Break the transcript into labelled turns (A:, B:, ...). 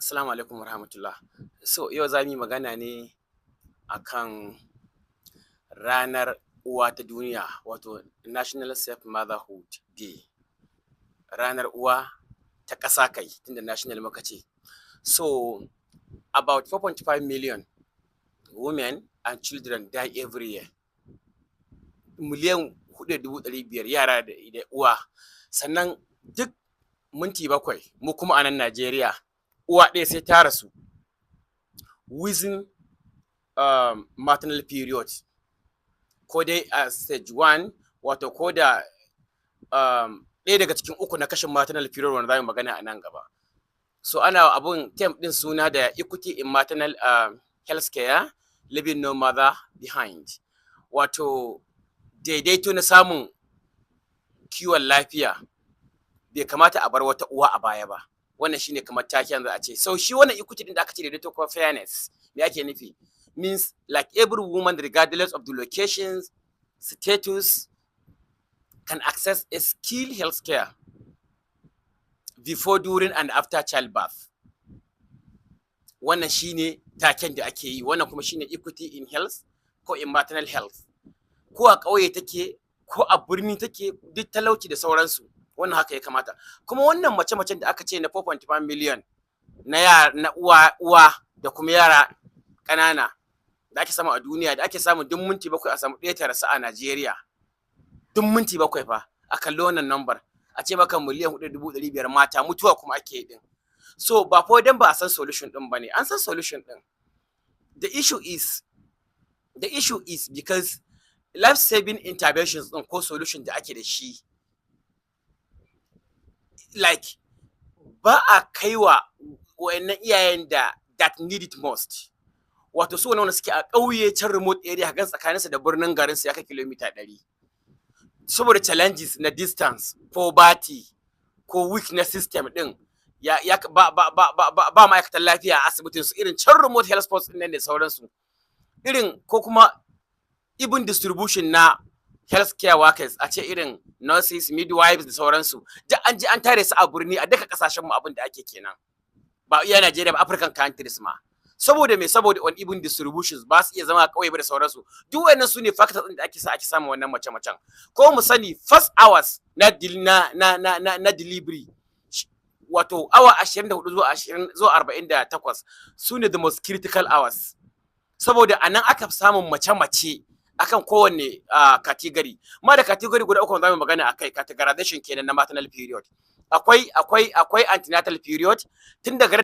A: Assalamu alaikum warahmatullah. So yau za mu yi magana ne akan ranar uwa ta duniya, wato National Safe Motherhood Day. Ranar uwa ta ƙasa kai, tunda national muka ce. So about 4.5 million women and children die every year. Miliyan 4.500 yara da uwa. Sannan duk minti 7 mu kuma a nan Najeriya uwa ɗaya sai ta rasu within maternal period, ko dai a stage 1, wato ko da ɗaya daga cikin 3 na kashin maternal period wanda za mu magana a nan gaba. So ana abun term ɗin suna da equity in maternal health care, leaving no mother behind. Wato daidaito na samun kiwon lafiya, bai kamata a bar wata uwa a baya ba. Wannan shine kamar taken za a ce. So shi wannan equity din da aka ce daidaito ko fairness, me ake nufi? Means like every woman regardless of the locations, status, can access a skilled health care before, during and after childbirth. Wannan shine taken da ake yi. Wannan kuma shine equity in health ko in maternal health. Ko a ƙauye take ko a birni take, duk talauci da sauransu. Wannan haka ya kamata. Kuma wannan mace-macen da aka ce na 4.5 million na yara, na uwa da kuma yara ƙanana da ake samu a duniya, da ake samu duk minti 7 a samu ɗaya ta rasu a Najeriya. Duk minti 7 fa a kalli wannan number, a ce maka miliyan 4.500 mata mutuwa kuma ake yi din. So ba fa dan ba a san solution din bane, an san solution din. The issue is because life saving interventions din ko solution da ake da shi, like ba a kaiwa wayannan iyayen that need it most. Wato su wanda suke a ƙauye can remote area, gan tsakaninsu da birnin garin su ya kai kilomita 100. Saboda challenges na distance, poverty ko weak na system din, ba ma'aikatan lafiya a asibitin su, irin can remote health posts din da sauransu. Irin ko kuma even distribution na healthcare workers, a ce irin nurses, midwives da sauransu, duk an je an tare su a birni a duka kasashen mu. Abin da ake kenan, ba iya Najeriya ba, African countries ma. Saboda me? Saboda on even distributions ba su iya zama kauye ba da sauransu. Duk wayannan su ne factors din da ake samu wannan mace-macen. Ko mu sani first hours na delivery, wato awa 24 zuwa 48 su ne the most critical hours. Saboda anan aka samun mace-mace akan kowanne category. Ma da category guda 3 zamu magana akai, categorization kenan na maternal period. Akwai antenatal period, tun daga